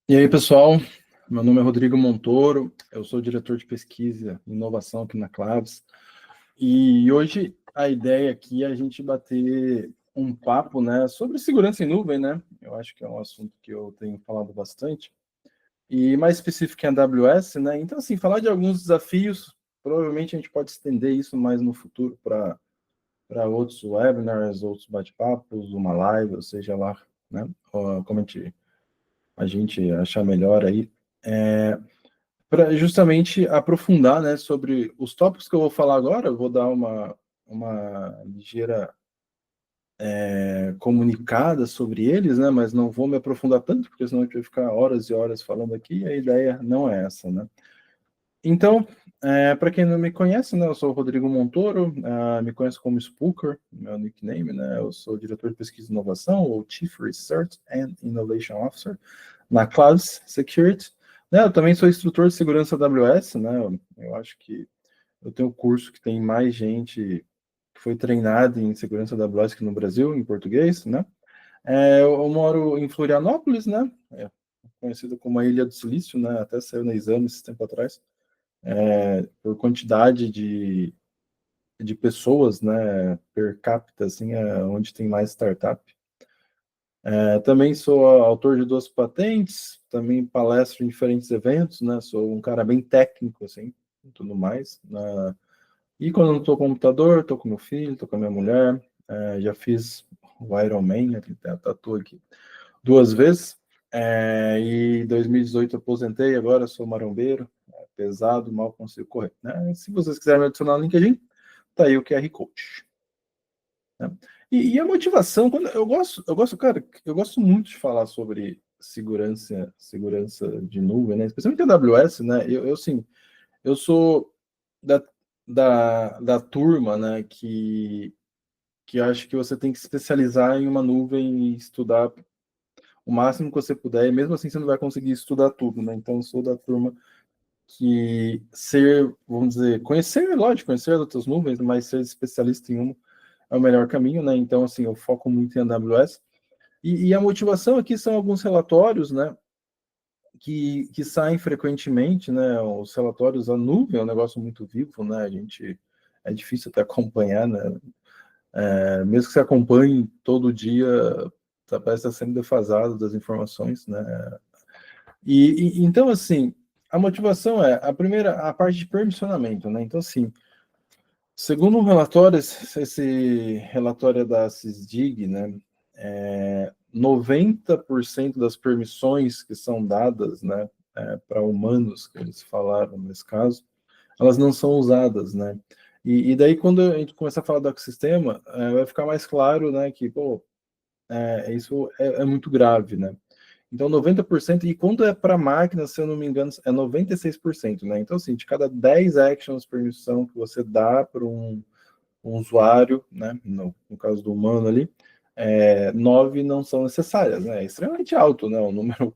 E aí, pessoal, meu nome é Rodrigo Montoro, eu sou diretor de pesquisa e inovação aqui na Claves, e hoje a ideia aqui é a gente bater um papo, né, sobre segurança em nuvem, né? Eu acho que é um assunto que eu tenho falado bastante, e mais específico em AWS, né? Então, assim, falar de alguns desafios, provavelmente a gente pode estender isso mais no futuro para outros webinars, outros bate-papos, uma live, ou seja lá, né? Como a gente achar melhor aí. Para justamente aprofundar, né, sobre os tópicos que eu vou falar agora, eu vou dar uma ligeira comunicada sobre eles, né, mas não vou me aprofundar tanto, porque senão a gente vai ficar horas e horas falando aqui, e a ideia não é essa, né. Então, para quem não me conhece, né, eu sou o Rodrigo Montoro, me conhece como Spooker, meu nickname, né, eu sou diretor de pesquisa e inovação, ou Chief Research and Innovation Officer, na Cloud Security. Né, eu também sou instrutor de segurança AWS, né, eu acho que eu tenho um curso que tem mais gente que foi treinada em segurança AWS aqui no Brasil, em português, né. Eu moro em Florianópolis, né, conhecido como a Ilha do Silício, né, até saiu na Exame esse tempo atrás, por quantidade de pessoas, né, per capita, assim, onde tem mais startup. Também sou autor de 2 patentes, também palestro em diferentes eventos, né, sou um cara bem técnico, assim, e tudo mais. E quando eu não estou com o computador, estou com meu filho, estou com a minha mulher, já fiz o Iron Man, aqui tem a tatu aqui, 2 vezes, e em 2018 aposentei, agora sou marombeiro, pesado, mal consigo correr, né? Se vocês quiserem me adicionar no LinkedIn, tá aí o QR Code. Né? E a motivação, quando cara, eu gosto muito de falar sobre segurança de nuvem, né? Especialmente a AWS, né? Sim, eu sou da, da turma, né, que acha que você tem que se especializar em uma nuvem e estudar o máximo que você puder, e mesmo assim você não vai conseguir estudar tudo, né? Então eu sou da turma que vamos dizer, lógico, conhecer as outras nuvens, mas ser especialista em uma é o melhor caminho, né? Então, assim, eu foco muito em AWS. E a motivação aqui são alguns relatórios, né? Que saem frequentemente, né? Os relatórios, a nuvem é um negócio muito vivo, né? É difícil até acompanhar, né? Mesmo que você acompanhe todo dia, parece estar sendo defasado das informações, né? Então, assim, a motivação é a parte de permissionamento, né? Então, assim, segundo um relatório, esse relatório é da CISDIG, né? 90% das permissões que são dadas, né, para humanos, que eles falaram nesse caso, elas não são usadas, né? E daí, quando a gente começar a falar do ecossistema, vai ficar mais claro, né, que, pô, isso é muito grave, né? Então, 90%, e quando é para máquina, se eu não me engano, é 96%, né? Então, assim, de cada 10 actions permissão que você dá para um usuário, né, no caso do humano ali, 9 não são necessárias, né? É extremamente alto, né? O número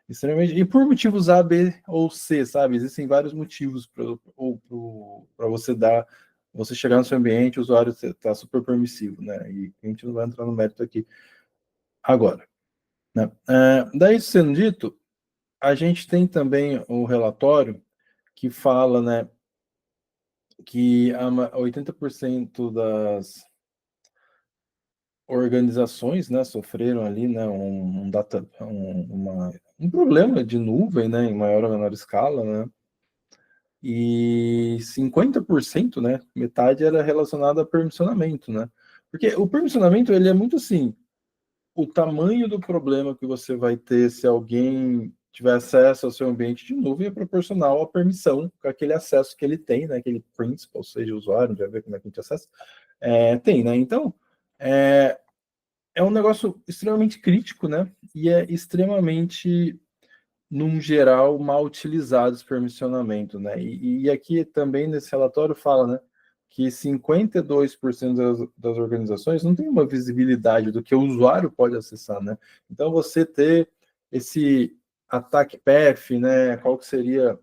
extremamente. E por motivos A, B ou C, sabe? Existem vários motivos para você chegar no seu ambiente, o usuário está super permissivo, né? E a gente não vai entrar no mérito aqui agora. Né? Daí, isso sendo dito, a gente tem também o relatório que fala, né, que 80% das organizações, né, sofreram ali, né, um problema de nuvem, né, em maior ou menor escala, né, e 50%, né, metade era relacionado a permissionamento, né, porque o permissionamento, ele é muito assim, o tamanho do problema que você vai ter se alguém tiver acesso ao seu ambiente de nuvem é proporcional à permissão, com aquele acesso que ele tem, né, aquele principal, seja usuário, já ver como é que a gente acessa, tem, né, então, é um negócio extremamente crítico, né? E é extremamente, num geral, mal utilizado esse permissionamento, né? E aqui também nesse relatório fala, né, que 52% das organizações não tem uma visibilidade do que o usuário pode acessar, né? Então você ter esse attack path, né? Qual que seria?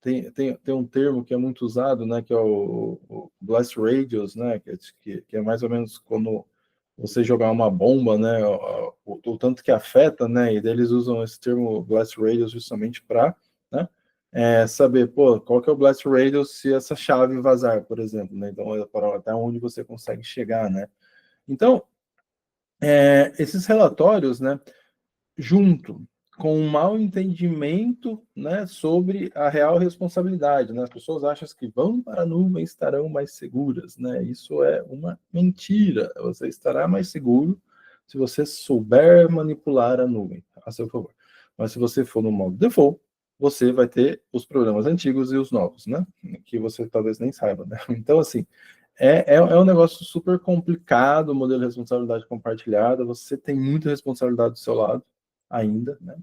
Tem um termo que é muito usado, né? Que é o blast radius, né? Que é mais ou menos quando você jogar uma bomba, né, o tanto que afeta, né, e daí eles usam esse termo blast radius justamente para, né, saber, pô, qual que é o blast radius se essa chave vazar, por exemplo, né, então até onde você consegue chegar, né. Então, esses relatórios, né, junto com um mau entendimento, né, sobre a real responsabilidade, né? As pessoas acham que vão para a nuvem estarão mais seguras, né? Isso é uma mentira. Você estará mais seguro se você souber manipular a nuvem a seu favor. Mas se você for no modo default, você vai ter os problemas antigos e os novos, né? Que você talvez nem saiba, né? Então, assim, é um negócio super complicado o modelo de responsabilidade compartilhada. Você tem muita responsabilidade do seu lado ainda, né?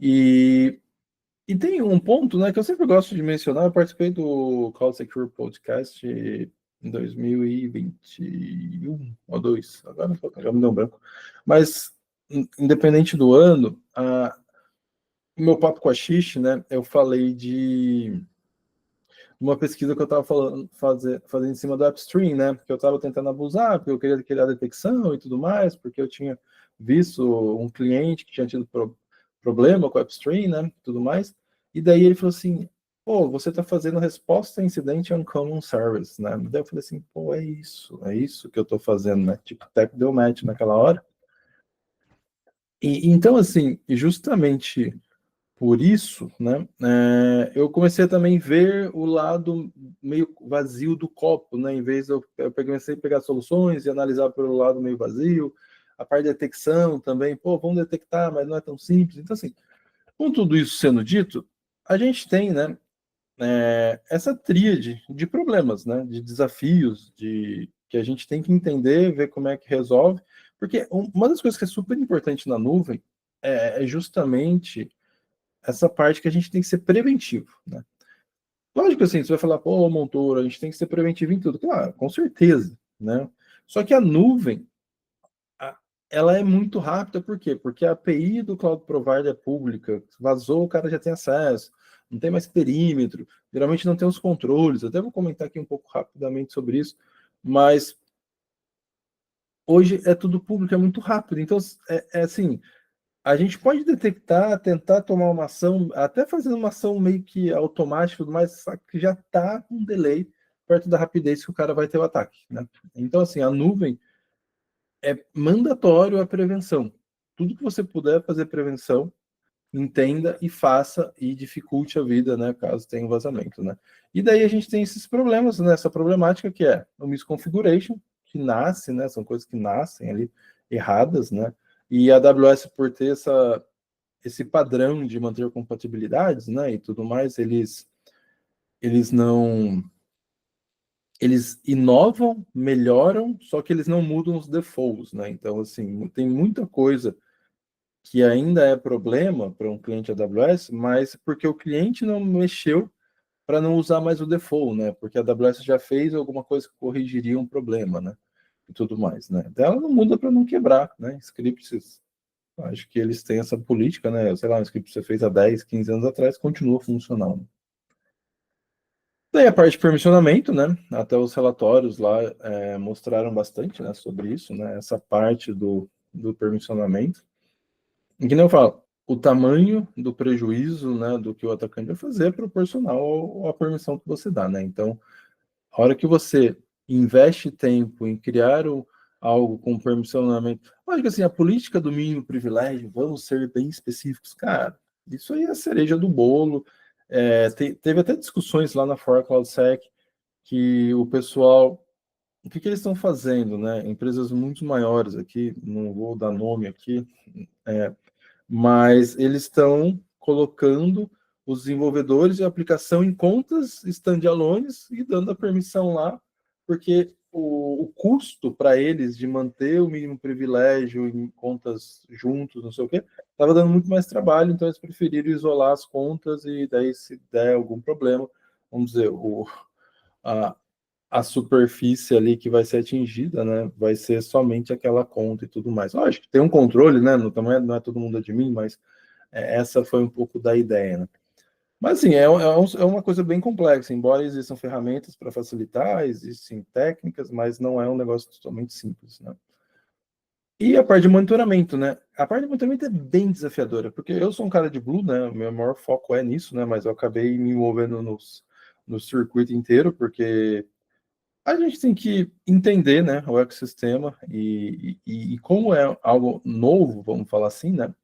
E tem um ponto, né, que eu sempre gosto de mencionar. Eu participei do Cloud Secure Podcast em 2021 ou 2, agora já me deu um branco. Mas, independente do ano, o meu papo com a Xixi, né, eu falei de uma pesquisa que eu estava fazendo em cima do upstream, né? Que eu estava tentando abusar, porque eu queria criar detecção e tudo mais, porque eu tinha visto um cliente que tinha tido problema com o upstream, né? Tudo mais. E daí ele falou assim: pô, você está fazendo resposta a incidente on common service, né? Daí eu falei assim: pô, é isso que eu estou fazendo, né? Tipo, até que deu match naquela hora. E então, assim, justamente por isso, né, eu comecei a também ver o lado meio vazio do copo, né, em vez de eu comecei a pegar soluções e analisar pelo lado meio vazio, a parte de detecção também, pô, vamos detectar, mas não é tão simples. Então, assim, com tudo isso sendo dito, a gente tem, né, essa tríade de problemas, né, de desafios, de que a gente tem que entender, ver como é que resolve, porque uma das coisas que é super importante na nuvem é justamente essa parte que a gente tem que ser preventivo, né? Lógico assim, você vai falar, pô, Montoro, a gente tem que ser preventivo em tudo. Claro, com certeza, né? Só que a nuvem, ela é muito rápida, por quê? Porque a API do Cloud Provider é pública, vazou, o cara já tem acesso, não tem mais perímetro, geralmente não tem os controles. Eu até vou comentar aqui um pouco rapidamente sobre isso, mas hoje é tudo público, é muito rápido. Então, assim, a gente pode detectar, tentar tomar uma ação, até fazendo uma ação meio que automática, mas que já está com um delay perto da rapidez que o cara vai ter o ataque, né? Então, assim, a nuvem é mandatório a prevenção. Tudo que você puder fazer prevenção, entenda e faça e dificulte a vida, né, caso tenha um vazamento, né? E daí a gente tem esses problemas, né, essa problemática que é o misconfiguration, que nasce, né, são coisas que nascem ali erradas, né? E a AWS, por ter esse padrão de manter compatibilidades, né, e tudo mais, eles não eles inovam, melhoram, só que eles não mudam os defaults, né? Então, assim, tem muita coisa que ainda é problema para um cliente AWS, mas porque o cliente não mexeu para não usar mais o default, né? Porque a AWS já fez alguma coisa que corrigiria um problema, né? E tudo mais, né? Então ela não muda para não quebrar, né? Scripts, acho que eles têm essa política, né? Sei lá, um script que você fez há 10, 15 anos atrás continua funcionando. Daí a parte de permissionamento, né? Até os relatórios lá mostraram bastante, né, sobre isso, né? Essa parte do permissionamento. E que nem eu falo, o tamanho do prejuízo, né, do que o atacante vai fazer é proporcional à permissão que você dá, né? Então, a hora que você investe tempo em criar algo com permissionamento, lógico assim, a política do mínimo privilégio, vamos ser bem específicos, cara, isso aí é a cereja do bolo. Teve até discussões lá na For CloudSec que o pessoal, o que eles estão fazendo, né? Empresas muito maiores aqui, não vou dar nome aqui, mas eles estão colocando os desenvolvedores de aplicação em contas standalones e dando a permissão lá, porque o custo para eles de manter o mínimo privilégio em contas juntos, não sei o quê, estava dando muito mais trabalho, então eles preferiram isolar as contas e daí se der algum problema, vamos dizer, a, a superfície ali que vai ser atingida, né, vai ser somente aquela conta e tudo mais. Lógico, tem um controle, né, não é todo mundo admin, mas essa foi um pouco da ideia, né. Mas, assim, é uma coisa bem complexa, embora existam ferramentas para facilitar, existem técnicas, mas não é um negócio totalmente simples, né. E a parte de monitoramento, né? A parte de monitoramento é bem desafiadora, porque eu sou um cara de Blue, né? O meu maior foco é nisso, né? Mas eu acabei me envolvendo no circuito inteiro, porque a gente tem que entender, né, o ecossistema e como é algo novo, vamos falar assim, né?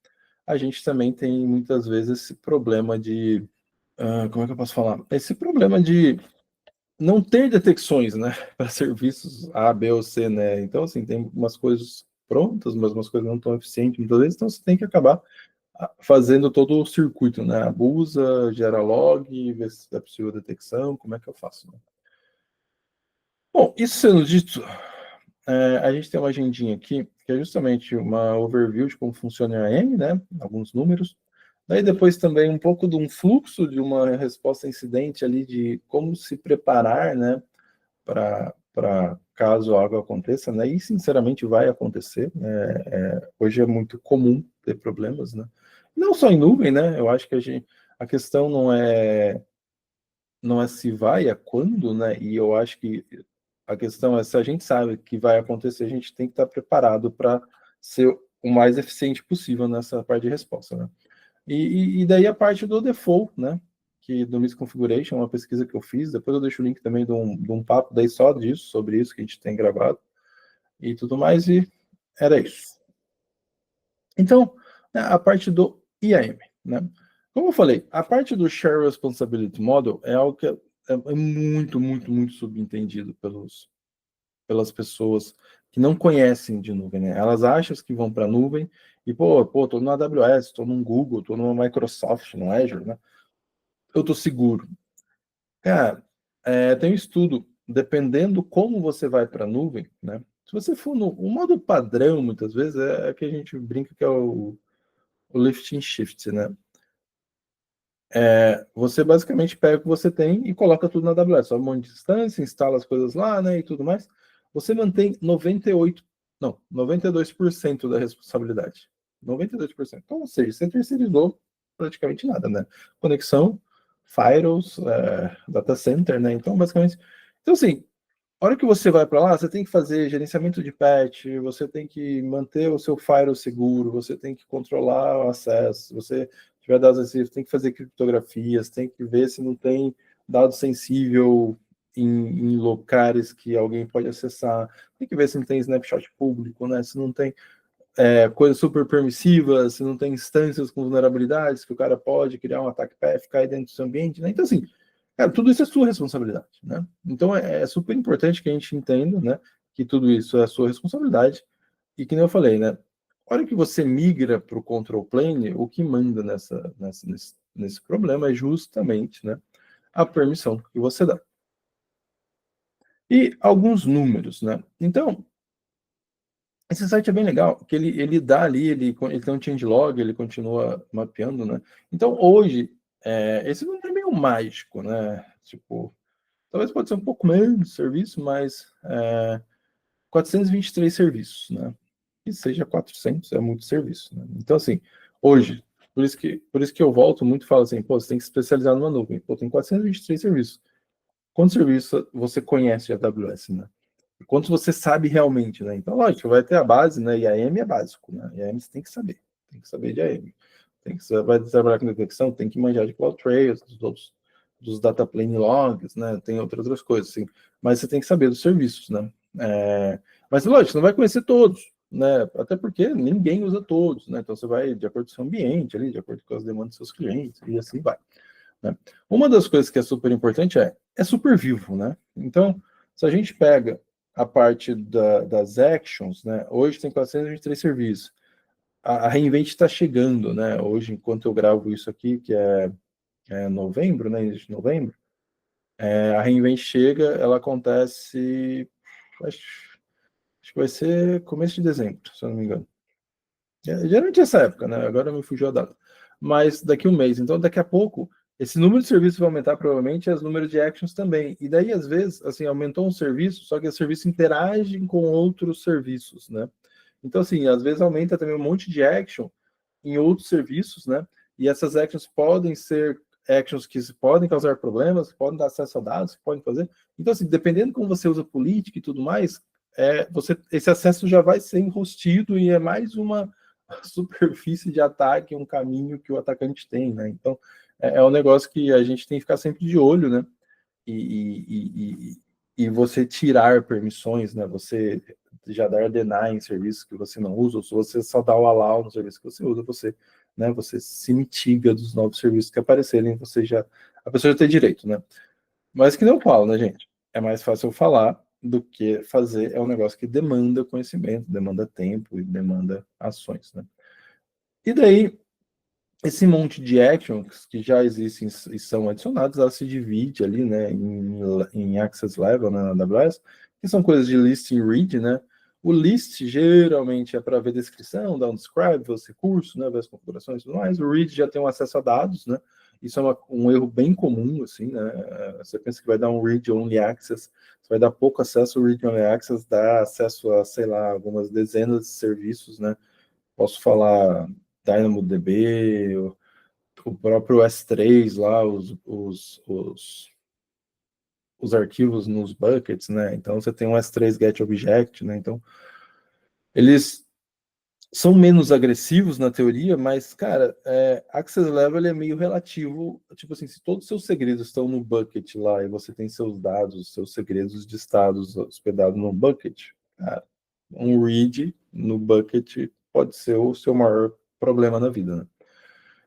A gente também tem muitas vezes esse problema de, como é que eu posso falar? Esse problema de não ter detecções, né, para serviços A, B ou C, né? Então, assim, tem umas coisas prontas, mas umas coisas não tão eficientes muitas vezes, então você tem que acabar fazendo todo o circuito, né? Abusa, gera log, vê se é possível detecção, como é que eu faço, né? Bom, isso sendo dito, a gente tem uma agendinha aqui, que é justamente uma overview de como funciona a AM, né? Alguns números. Daí depois também um pouco de um fluxo de uma resposta a incidente ali, de como se preparar, né? Para caso algo aconteça, né? E sinceramente vai acontecer. Né? Hoje é muito comum ter problemas, né? Não só em nuvem, né? Eu acho que a questão não é se vai, é quando, né? E eu acho que a questão é se a gente sabe que vai acontecer, a gente tem que estar preparado para ser o mais eficiente possível nessa parte de resposta, né? E daí a parte do default, né? Que do Misconfiguration, uma pesquisa que eu fiz, depois eu deixo o link também de um papo daí só disso, sobre isso que a gente tem gravado e tudo mais, e era isso. Então, né, a parte do IAM, né? Como eu falei, a parte do Share Responsibility Model é algo que é muito, muito, muito subentendido pelas pessoas que não conhecem de nuvem, né? Elas acham que vão para a nuvem e, pô, tô no AWS, tô no Google, tô no Microsoft, no Azure, né? Eu tô seguro. Cara, tem um estudo, dependendo como você vai para a nuvem, né? Se você for no o modo padrão, muitas vezes, é que a gente brinca que é o lift and shift, né? Você basicamente pega o que você tem e coloca tudo na AWS. Só um monte de distância, instala as coisas lá, né, e tudo mais. Você mantém 98, não, 92% da responsabilidade. 92%. Então, ou seja, você terceirizou praticamente nada, né? Conexão, firewalls, data center, né? Então, basicamente. Então, assim, a hora que você vai para lá, você tem que fazer gerenciamento de patch, você tem que manter o seu firewall seguro, você tem que controlar o acesso, você tiver dados sensíveis, tem que fazer criptografias, tem que ver se não tem dado sensível em locais que alguém pode acessar, tem que ver se não tem snapshot público, né? Se não tem coisas super permissivas, se não tem instâncias com vulnerabilidades que o cara pode criar um ataque path, cair dentro do seu ambiente, né? Então, assim, cara, tudo isso é sua responsabilidade, né? Então, é super importante que a gente entenda, né, que tudo isso é sua responsabilidade e que nem eu falei, né, a hora que você migra para o control plane, o que manda nesse problema é justamente, né, a permissão que você dá. E alguns números, né? Então, esse site é bem legal, que ele dá ali, ele tem um changelog, ele continua mapeando, né? Então, hoje, esse número é meio mágico, né? Tipo, talvez pode ser um pouco menos de serviço, mas 423 serviços, né? Que seja 400, é muito serviço, né? Então, assim, hoje, por isso que eu volto muito e falo assim, pô, você tem que se especializar numa nuvem. Pô, tem 423 serviços. Quantos serviços você conhece de AWS, né? Quantos você sabe realmente, né? Então, lógico, vai ter a base, né? E a IAM é básico, né? E a IAM você tem que saber. Tem que saber de IAM. Vai trabalhar com detecção, tem que manjar de CloudTrails, dos outros, dos data plane logs, né? Tem outras coisas, assim. Mas você tem que saber dos serviços, né? Mas, lógico, você não vai conhecer todos, né? Até porque ninguém usa todos, né? Então, você vai de acordo com o seu ambiente ali, de acordo com as demandas dos seus clientes, e assim vai. Né? Uma das coisas que é super importante é super vivo, né? Então, se a gente pega a parte das actions, né? Hoje tem 423 serviços. A Reinvent está chegando, né? Hoje, enquanto eu gravo isso aqui, que é novembro, né? Início de novembro, a Reinvent chega, ela acontece, acho que vai ser começo de dezembro, se eu não me engano. Geralmente essa época, né? Agora me fugiu a data. Mas daqui a um mês. Então, daqui a pouco, esse número de serviços vai aumentar provavelmente e os números de actions também. E daí, às vezes, assim, aumentou um serviço, só que o serviço interage com outros serviços, né? Então, assim, às vezes aumenta também um monte de action em outros serviços, né? E essas actions podem ser actions que podem causar problemas, podem dar acesso a dados, podem fazer. Então, assim, dependendo como você usa política e tudo mais, esse acesso já vai ser enrostido e é mais uma superfície de ataque, um caminho que o atacante tem, né? Então, um negócio que a gente tem que ficar sempre de olho, né? E você tirar permissões, né? Você já dar deny em serviços que você não usa, ou se você só dá o allow no serviço que você usa, você se mitiga dos novos serviços que aparecerem, a pessoa já tem direito, né? Mas que não falo, né, gente? É mais fácil falar do que fazer. É um negócio que demanda conhecimento, demanda tempo e demanda ações, né? E daí, esse monte de actions que já existem e são adicionados, ela se divide ali, né, em access level, né, na AWS, que são coisas de list e read, né? O list geralmente é para ver descrição, dar um describe, ver os recursos, né, ver as configurações e tudo mais. O read já tem um acesso a dados, né? Isso é um erro bem comum, assim, né? Você pensa que vai dar um read-only access, você vai dar pouco acesso, o read-only access dá acesso a, sei lá, algumas dezenas de serviços, né? Posso falar DynamoDB, o próprio S3 lá, os arquivos nos buckets, né? Então você tem um S3 get object, né? Então eles são menos agressivos na teoria, mas, cara, access level é meio relativo. Tipo assim, se todos os seus segredos estão no bucket lá e você tem seus dados, seus segredos de estados hospedados no bucket, cara, um read no bucket pode ser o seu maior problema na vida, né?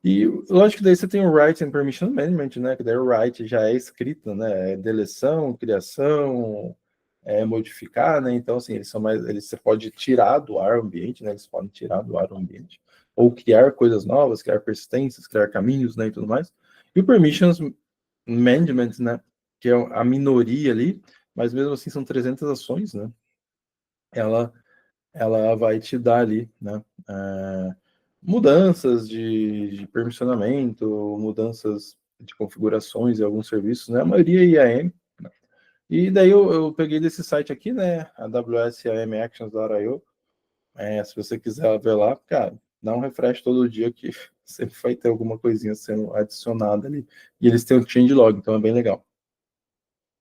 E lógico que daí você tem o Write and Permission Management, né? Que daí o Write já é escrito, né? É deleção, criação, modificar, né? Então, assim, você pode tirar do ar o ambiente, né? Eles podem tirar do ar o ambiente, ou criar coisas novas, criar persistências, criar caminhos, né? E tudo mais. E o Permissions Management, né? Que é a minoria ali, mas mesmo assim são 300 ações, né? Ela vai te dar ali, né? Mudanças de permissionamento, mudanças de configurações em alguns serviços, né? A maioria é IAM. Né? E daí eu peguei desse site aqui, né? AWS IAM Actions.io. Se você quiser ver lá, cara, dá um refresh todo dia que sempre vai ter alguma coisinha sendo adicionada ali. E eles têm o changelog, então é bem legal.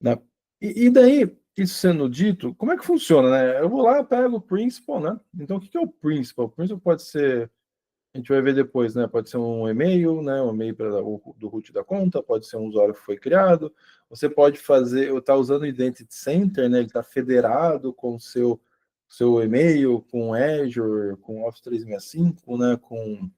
Né? E daí, isso sendo dito, como é que funciona, né? Eu vou lá, pego o principal, né? Então, o que é o principal? O principal pode ser, a gente vai ver depois, né? Pode ser um e-mail, né? Um e-mail do root da conta, pode ser um usuário que foi criado. Você pode fazer, eu tá usando o Identity Center, né? Ele está federado com o seu e-mail, com Azure, com Office 365, né? Com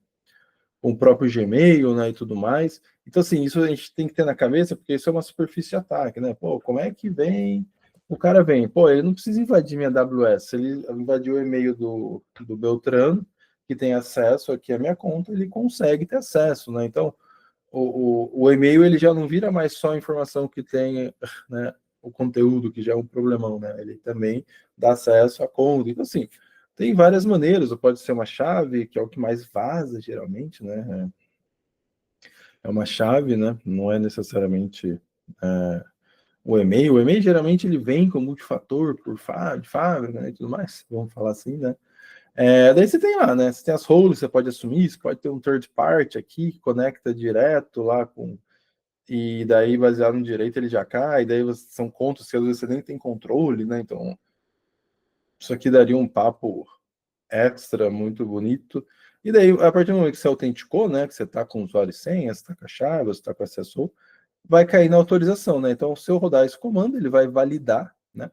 o próprio Gmail, né, e tudo mais. Então, assim, isso a gente tem que ter na cabeça, porque isso é uma superfície de ataque, né? Pô, como é que vem? O cara vem, pô, ele não precisa invadir minha AWS, se ele invadiu o e-mail do Beltrano, que tem acesso aqui à minha conta, ele consegue ter acesso, né? Então, o e-mail ele já não vira mais só a informação que tem, né, o conteúdo, que já é um problemão, né? Ele também dá acesso à conta. Então, assim, tem várias maneiras, ou pode ser uma chave, que é o que mais vaza, geralmente, né? É uma chave, né? Não é necessariamente o e-mail. O e-mail, geralmente, ele vem com multifator de fábrica, né, e tudo mais, vamos falar assim, né? Daí você tem lá, né? Você tem as roles, você pode assumir, você pode ter um third party aqui, que conecta direto lá com... E daí, baseado no direito, ele já cai, daí são contas que às vezes você nem tem controle, né? Então, isso aqui daria um papo extra muito bonito. E daí, a partir do momento que você autenticou, né, que você está com o usuário e senha, você está com a chave, você está com acesso, vai cair na autorização, né? Então, se eu rodar esse comando, ele vai validar, né,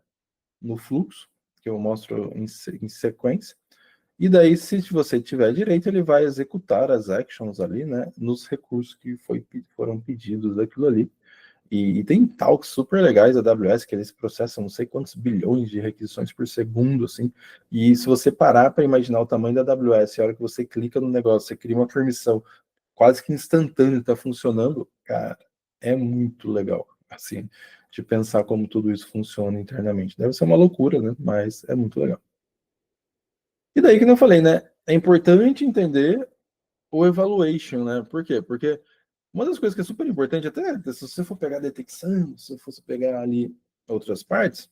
no fluxo, que eu mostro em sequência. E daí, se você tiver direito, ele vai executar as actions ali, né, nos recursos que foram pedidos daquilo ali. E tem talks super legais da AWS, que eles processam não sei quantos bilhões de requisições por segundo, assim. E se você parar para imaginar o tamanho da AWS, a hora que você clica no negócio, você cria uma permissão quase que instantânea, está funcionando, cara, é muito legal, assim, de pensar como tudo isso funciona internamente. Deve ser uma loucura, né? Mas é muito legal. E daí, que eu falei, né? É importante entender o evaluation, né? Por quê? Porque uma das coisas que é super importante, até se você for pegar a detecção, se você fosse pegar ali outras partes,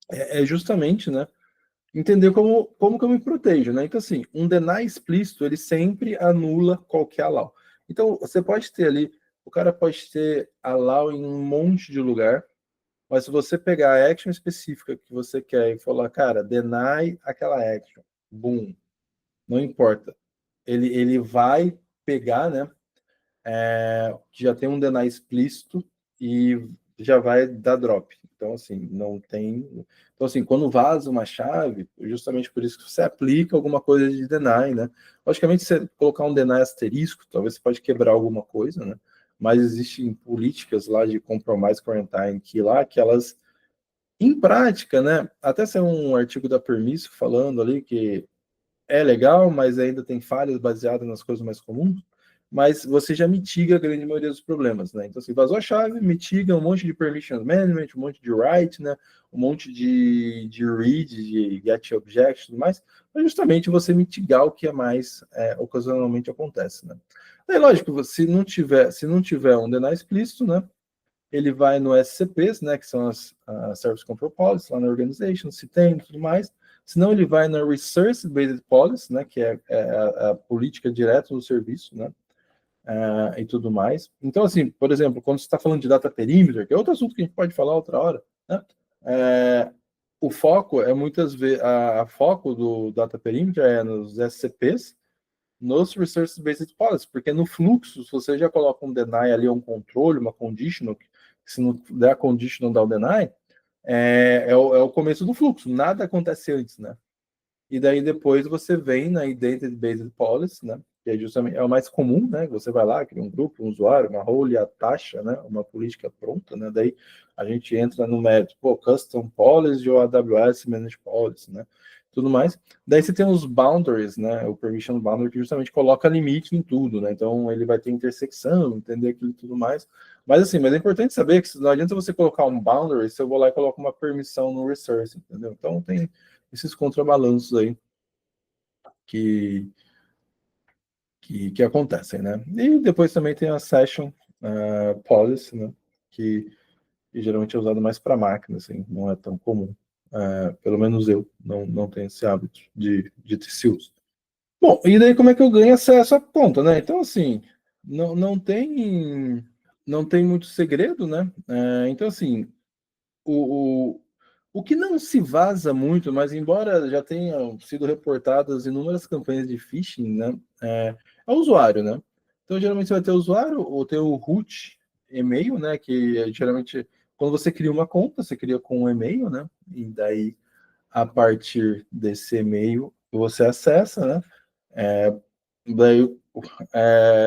é justamente, né, entender como que eu me protejo, né? Então, assim, um deny explícito, ele sempre anula qualquer allow. Então, você pode ter ali, o cara pode ter allow em um monte de lugar, Mas se você pegar a action específica que você quer e falar, cara, deny aquela action, boom, não importa. Ele vai pegar, né? Que já tem um deny explícito e já vai dar drop. Então, assim, não tem. Então, assim, quando vaza uma chave, justamente por isso que você aplica alguma coisa de deny, né? Logicamente, se você colocar um deny asterisco, talvez você pode quebrar alguma coisa, né? Mas existem políticas lá de compromise quarantine que lá que elas, em prática, né? Até saiu um artigo da Permisso falando ali que é legal, mas ainda tem falhas baseadas nas coisas mais comuns, mas você já mitiga a grande maioria dos problemas, né? Então, assim, vazou a chave, mitiga um monte de permission management, um monte de write, né? Um monte de read, de get object e tudo mais, para justamente você mitigar o que é mais ocasionalmente acontece, né? É lógico, se não tiver um deny explícito, né? Ele vai no SCPs, né, que são as Service Control Policies, lá na Organization, se tem e tudo mais. Senão ele vai na Resource Based Policy, né, que é a política direta do serviço, né, e tudo mais. Então, assim, por exemplo, quando você está falando de data perimeter, que é outro assunto que a gente pode falar outra hora, né, o foco é muitas vezes, a foco do data perimeter é nos SCPs, nos Resource Based Policy, porque no fluxo, se você já coloca um deny ali, um controle, uma conditional, se não der a conditional, dá o deny, é o começo do fluxo, nada acontece antes, né? E daí depois você vem na Identity Based Policy, né? Que é justamente o mais comum, né? Você vai lá, cria um grupo, um usuário, uma role, a taxa, né? Uma política pronta, né? Daí a gente entra no mérito, Custom Policy ou AWS Managed Policy, né? Tudo mais. Daí você tem os boundaries, né? O Permission Boundary que justamente coloca limite em tudo, né? Então ele vai ter intersecção, entender aquilo e tudo mais. Mas é importante saber que não adianta você colocar um boundary se eu vou lá e coloco uma permissão no resource, entendeu? Então tem esses contrabalanços aí que, que acontecem, né? E depois também tem a Session Policy, né? Que geralmente é usado mais para máquina, assim, não é tão comum. Pelo menos eu não tenho esse hábito de ter esse uso. Bom, e daí como é que eu ganho acesso à conta, né? Então, assim, não tem muito segredo, né? Então, assim, o, o que não se vaza muito, mas embora já tenham sido reportadas inúmeras campanhas de phishing, né, é o usuário, né? Então, geralmente você vai ter o usuário ou ter o root e-mail, né, que geralmente, quando você cria uma conta, você cria com um e-mail, né, e daí, a partir desse e-mail, você acessa, né, daí,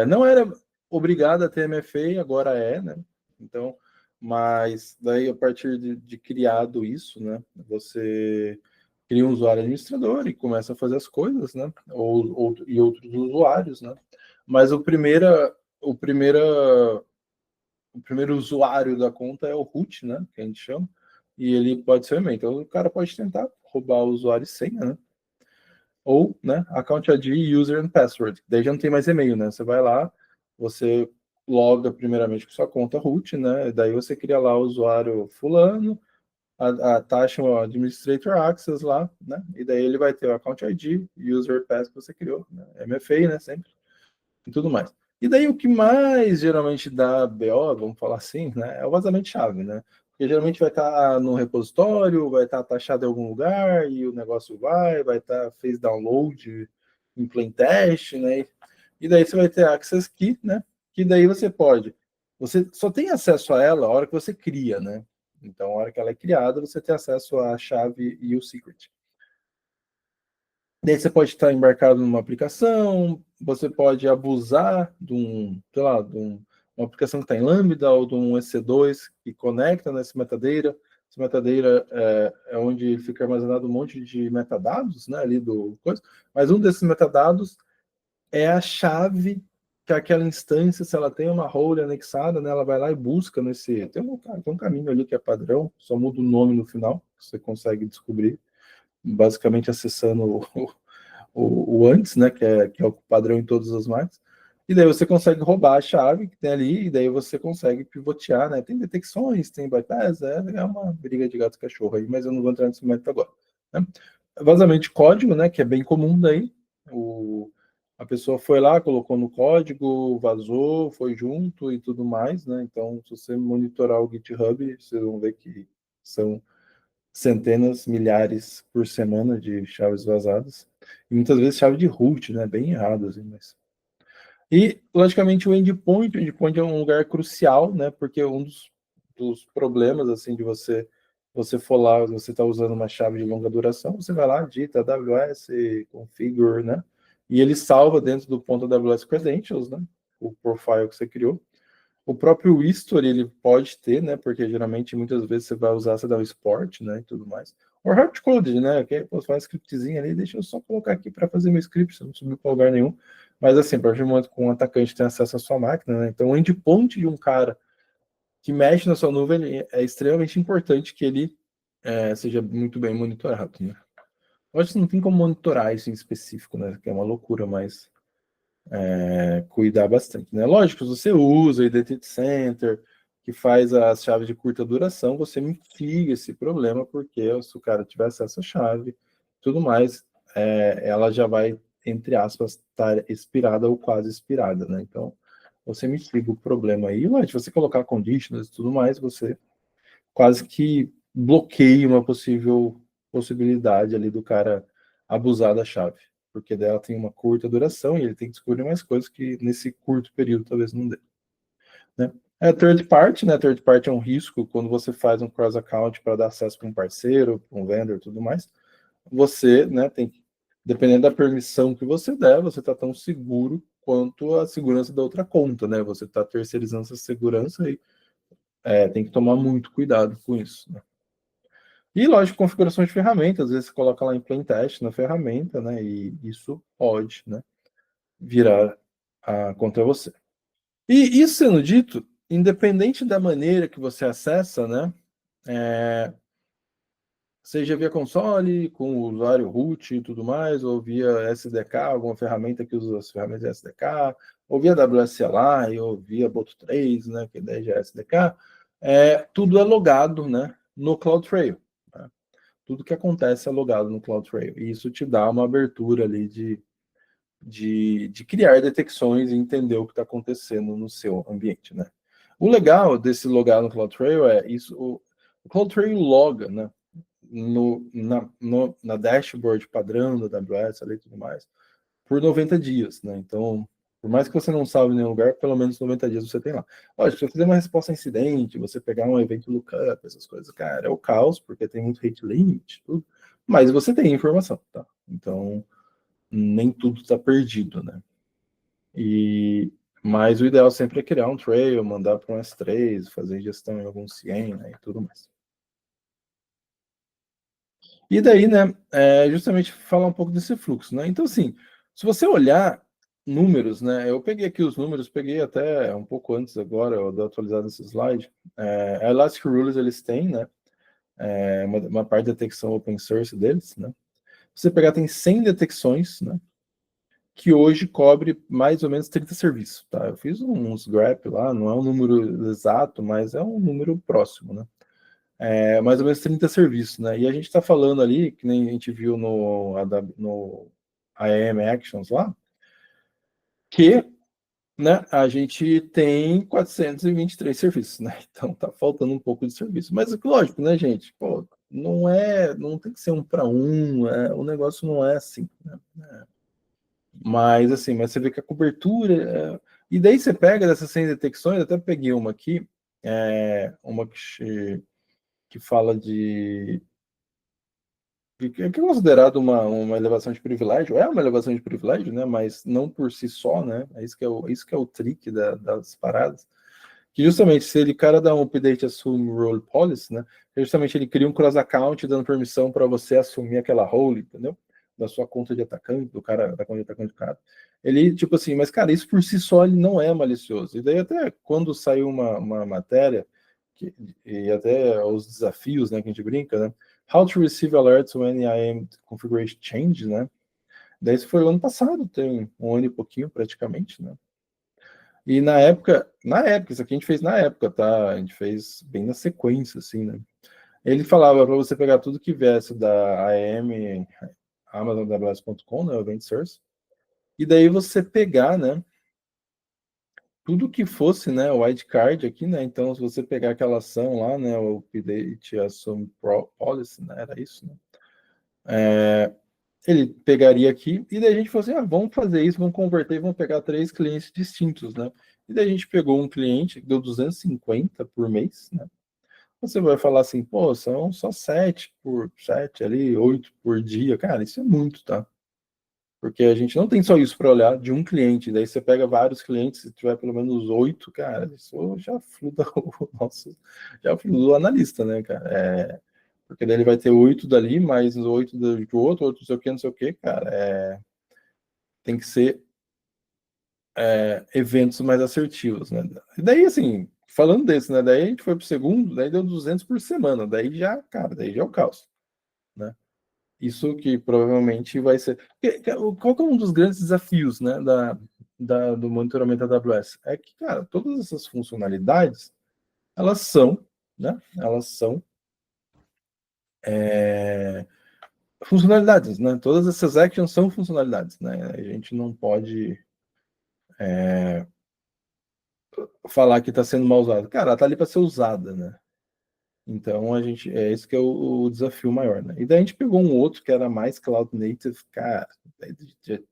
não era obrigado a ter MFA, agora né? Então, mas daí a partir de criado isso, né? Você cria um usuário administrador e começa a fazer as coisas, né? E outros usuários, né? Mas o primeiro usuário da conta é o root, né? Que a gente chama, e ele pode ser o e-mail. Então o cara pode tentar roubar o usuário e senha, né? Ou, né, account ID, user and password. Daí já não tem mais e-mail, né? Você vai lá, você loga primeiramente com sua conta root, né? Daí você cria lá o usuário fulano, a taxa o administrator access lá, né? E daí ele vai ter o account ID, user pass que você criou, né? MFA, né? Sempre e tudo mais. E daí o que mais geralmente dá BO, vamos falar assim, né, é o vazamento de chave, né? Porque geralmente vai estar no repositório, vai estar taxado em algum lugar e o negócio vai estar fez download em plain test, né? E daí você vai ter access key, né? Que daí você só tem acesso a ela a hora que você cria, né? Então, a hora que ela é criada, você tem acesso à chave e o secret. Daí você pode estar embarcado numa aplicação, você pode abusar sei lá, uma aplicação que está em Lambda ou de um EC2 que conecta nesse metadata. Esse metadata é onde fica armazenado um monte de metadados, né, ali do coisa. Mas um desses metadados é a chave que aquela instância, se ela tem uma role anexada, né, ela vai lá e busca nesse. Tem um caminho ali que é padrão, só muda o nome no final, você consegue descobrir, basicamente acessando o antes, né, que é o padrão em todas as máquinas, e daí você consegue roubar a chave que tem ali, e daí você consegue pivotear, né, tem detecções, tem bypass, é uma briga de gato e cachorro aí, mas eu não vou entrar nesse mérito agora, né? Vazamento de código, né, que é bem comum daí, a pessoa foi lá, colocou no código, vazou, foi junto e tudo mais, né? Então, se você monitorar o GitHub, vocês vão ver que são centenas, milhares por semana de chaves vazadas. E muitas vezes chave de root, né? Bem errado, assim, mas... E, logicamente, o endpoint é um lugar crucial, né? Porque um dos problemas, assim, de você for lá, você está usando uma chave de longa duração, você vai lá, digita AWS, configure, né? E ele salva dentro do ponto AWS Credentials, né? O profile que você criou. O próprio history ele pode ter, né? Porque geralmente muitas vezes você vai usar, você dá o export, né? E tudo mais. Ou hardcoded, né? Ok, posso fazer um scriptzinho ali, deixa eu só colocar aqui para fazer meu script, você não subiu para lugar nenhum. Mas assim, a partir do momento que um atacante tem acesso à sua máquina, né? Então o endpoint de um cara que mexe na sua nuvem é extremamente importante que ele seja muito bem monitorado, né? Eu acho que não tem como monitorar isso em específico, né? Que é uma loucura, mas cuidar bastante, né? Lógico, se você usa o Identity Center, que faz as chaves de curta duração, você mitiga esse problema, porque se o cara tiver acesso à chave, tudo mais, ela já vai, entre aspas, estar expirada ou quase expirada, né? Então, você mitiga o problema aí. Mas se você colocar conditions e tudo mais, você quase que bloqueia uma possível possibilidade ali do cara abusar da chave, porque dela tem uma curta duração e ele tem que descobrir mais coisas que nesse curto período talvez não dê, né? Third party, né? Third party é um risco quando você faz um cross account para dar acesso para um parceiro, para um vendor, tudo mais. Você, né, tem que, dependendo da permissão que você der, você está tão seguro quanto a segurança da outra conta, né? Você está terceirizando essa segurança e tem que tomar muito cuidado com isso, né? E, lógico, configuração de ferramentas, às vezes você coloca lá em plain test na ferramenta, né? E isso pode, né, virar contra você. E isso sendo dito, independente da maneira que você acessa, né? Seja via console, com o usuário root e tudo mais, ou via SDK, alguma ferramenta que usa as ferramentas de SDK, ou via WSLI, ou via Boto3, né? Que daí já é SDK, tudo é logado, né, no CloudTrail. Né? Tudo que acontece é logado no CloudTrail. E isso te dá uma abertura ali de criar detecções e entender o que está acontecendo no seu ambiente, né? O legal desse logar no CloudTrail é isso, o CloudTrail loga, né, na dashboard padrão da AWS ali e tudo mais, por 90 dias, né? Então, por mais que você não salve em nenhum lugar, pelo menos 90 dias você tem lá. Lógico, se você fizer uma resposta a incidente, você pegar um evento lookup, essas coisas, cara, é o caos, porque tem muito rate limit, tudo, mas você tem informação, tá? Então, nem tudo está perdido, né? Mas o ideal sempre é criar um trail, mandar para um S3, fazer gestão em algum CIEM, né, e tudo mais. E daí, né, justamente falar um pouco desse fluxo, né? Então, assim, se você olhar números, né, eu peguei aqui os números, peguei até um pouco antes agora, eu dou atualizado esse slide. A Elastic Rules, eles têm, né, uma parte de detecção open source deles, né? Se você pegar, tem 100 detecções, né, que hoje cobre mais ou menos 30 serviços, tá? Eu fiz uns grep lá, não é um número exato, mas é um número próximo, né? Mais ou menos 30 serviços, né? E a gente está falando ali, que nem a gente viu no IAM Actions lá, que, né, a gente tem 423 serviços, né? Então tá faltando um pouco de serviço. Mas lógico, né, gente? Pô, não tem que ser um para um, o negócio não é assim, né? Mas assim, mas você vê que a cobertura. E daí você pega dessas 100 detecções, até peguei uma aqui, uma que fala que é considerado uma elevação de privilégio, é uma elevação de privilégio, né? Mas não por si só, né? Isso que é o trick das paradas. Que justamente se ele cara dá um update assume role policy, né? Justamente ele cria um cross account dando permissão para você assumir aquela role, entendeu? Da sua conta de atacante, do cara, da conta de atacante do cara. Ele, tipo assim, mas cara, isso por si só ele não é malicioso. E daí até quando saiu uma matéria, e até os desafios, né, que a gente brinca, né? How to receive alerts when IAM configuration change, né? Daí isso foi o ano passado, tem um ano e pouquinho praticamente, né? E na época, isso aqui a gente fez na época, tá? A gente fez bem na sequência, assim, né? Ele falava para você pegar tudo que viesse da AM, AmazonWS.com, né, o Event Source, e daí você pegar, né, tudo que fosse, né, o wildcard aqui, né, então se você pegar aquela ação lá, né, o Update Assume Policy, né, era isso, né, ele pegaria aqui, e daí a gente falou assim, vamos fazer isso, vamos converter, vamos pegar 3 clientes distintos, né, e daí a gente pegou um cliente que deu 250 por mês, né, você vai falar assim, pô, são só 7 por 7 ali, 8 por dia, cara, isso é muito, tá? Porque a gente não tem só isso para olhar de um cliente, daí você pega vários clientes, se tiver pelo menos 8, cara, isso já fluda o nosso, já fluda o analista, né, cara? Porque daí ele vai ter 8 dali, mais 8 do outro, outro não sei o que, cara. Tem que ser eventos mais assertivos, né? E daí, assim, falando desse, né? Daí a gente foi pro segundo, daí deu 200 por semana, daí já, cara, daí já é o caos, né? Isso que provavelmente vai ser. Qual que é um dos grandes desafios, né, do monitoramento da AWS? É que, cara, todas essas funcionalidades, elas são, né, elas são funcionalidades, né? Todas essas actions são funcionalidades, né? A gente não pode falar que está sendo mal usado. Cara, ela está ali para ser usada, né? Então a gente esse que é o desafio maior, né? E daí a gente pegou um outro que era mais cloud native, cara,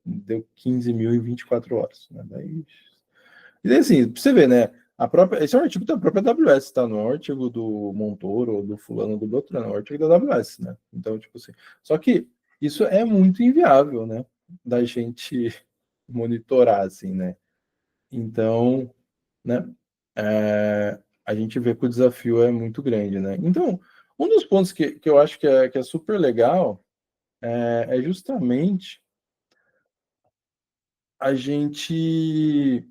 deu 15 mil em 24 horas, né? E daí assim, pra você ver, né? Esse é um artigo da própria AWS, tá? Não é um artigo do Montoro ou do fulano do Beltrano, é um artigo da AWS, né? Então, tipo assim, só que isso é muito inviável, né? Da gente monitorar, assim, né? Então, né? A gente vê que o desafio é muito grande, né? Então, um dos pontos que eu acho que é super legal é justamente a gente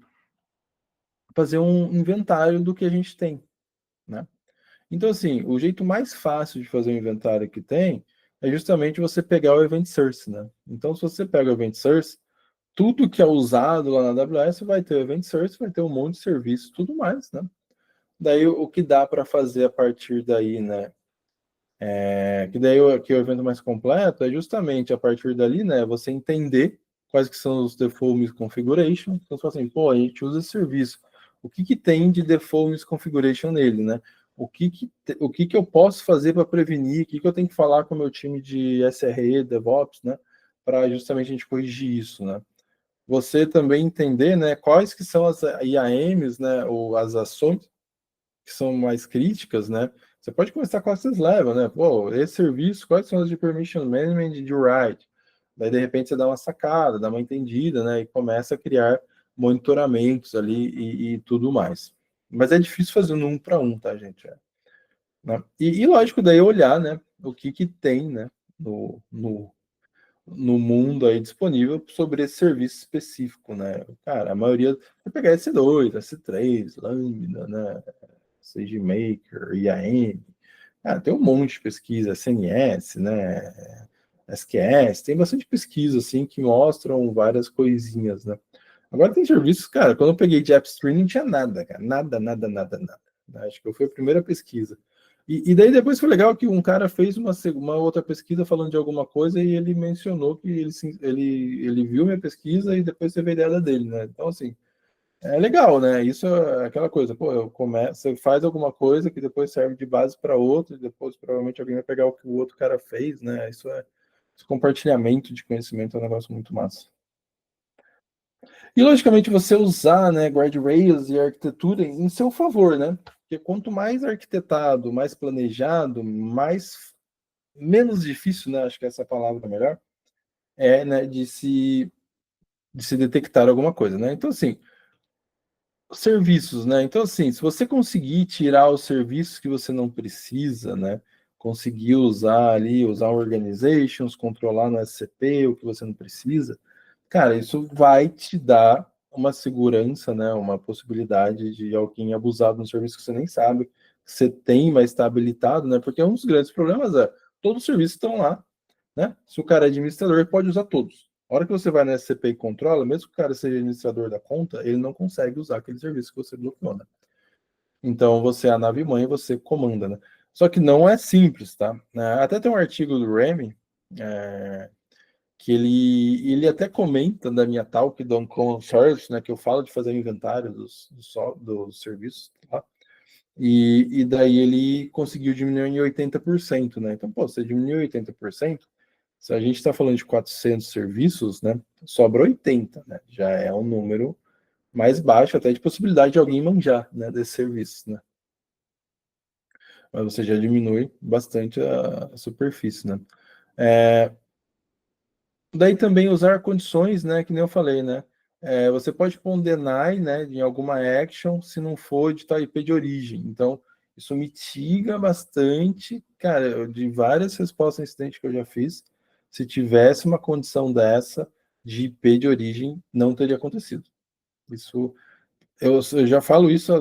fazer um inventário do que a gente tem, né? Então, assim, o jeito mais fácil de fazer o inventário que tem é justamente você pegar o Event Source, né? Então, se você pega o Event Source, tudo que é usado lá na AWS vai ter o Event Source, vai ter um monte de serviço, tudo mais, né? Daí, o que dá para fazer a partir daí, né? Que daí o evento mais completo é justamente a partir dali, né? Você entender quais que são os default misconfiguration. Então, você fala assim, pô, a gente usa esse serviço. O que que tem de default misconfiguration nele, né? O que que eu posso fazer para prevenir? O que que eu tenho que falar com o meu time de SRE, DevOps, né? Para justamente a gente corrigir isso, né? Você também entender, né? Quais que são as IAMs, né? Ou as ações que são mais críticas, né? Você pode começar com essas levas, né? Pô, esse serviço, quais são as de permission management e de write? Daí, de repente, você dá uma sacada, dá uma entendida, né? E começa a criar monitoramentos ali e tudo mais. Mas é difícil fazer no 1 para 1, tá, gente? Né? Lógico, daí olhar, né? O que que tem, né? No mundo aí disponível sobre esse serviço específico, né? Cara, a maioria vai pegar S2, S3, Lambda, né? SageMaker, IAM, tem um monte de pesquisa, CNS, né, SQS, tem bastante pesquisa, assim, que mostram várias coisinhas, né. Agora tem serviços, cara, quando eu peguei de AppStream não tinha nada, cara, nada, nada, nada, nada. Acho que foi a primeira pesquisa. Daí depois foi legal que um cara fez uma outra pesquisa falando de alguma coisa e ele mencionou que ele viu minha pesquisa e depois teve a ideia dele, né. Então, assim, é legal, né? Isso é aquela coisa, pô, você faz alguma coisa que depois serve de base para outro, e depois provavelmente alguém vai pegar o que o outro cara fez, né? Esse compartilhamento de conhecimento é um negócio muito massa. E logicamente você usar, né, guardrails e arquitetura em seu favor, né? Porque quanto mais arquitetado, mais planejado, mais menos difícil, né? Acho que essa palavra é melhor, né, de se detectar alguma coisa, né? Então, assim, serviços, né? Então, assim, se você conseguir tirar os serviços que você não precisa, né? Conseguir usar ali, usar organizations, controlar no SCP o que você não precisa, cara, isso vai te dar uma segurança, né? Uma possibilidade de alguém abusar de um serviço que você nem sabe que você tem, mas está habilitado, né? Porque um dos grandes problemas é todos os serviços estão lá, né? Se o cara é administrador, ele pode usar todos. A hora que você vai na SCP e controla, mesmo que o cara seja administrador da conta, ele não consegue usar aquele serviço que você bloqueou, né? Então você é a nave mãe e você comanda, né? Só que não é simples, tá? Até tem um artigo do Remy, que ele até comenta da minha talk do Uncommon Source, né, que eu falo de fazer inventário dos serviços, tá? E daí ele conseguiu diminuir em 80%, né? Então, pô, você diminuiu 80%, se a gente está falando de 400 serviços, né, sobra 80, né? Já é um número mais baixo até de possibilidade de alguém manjar, né, desse serviço, né? Mas você já diminui bastante a superfície, né? É, daí também usar condições, né, que nem eu falei, né? Você pode pôr um deny, né, em alguma action se não for de tal IP de origem. Então, isso mitiga bastante, cara, de várias respostas a incidente que eu já fiz. Se tivesse uma condição dessa de IP de origem, não teria acontecido. Isso, eu já falo isso há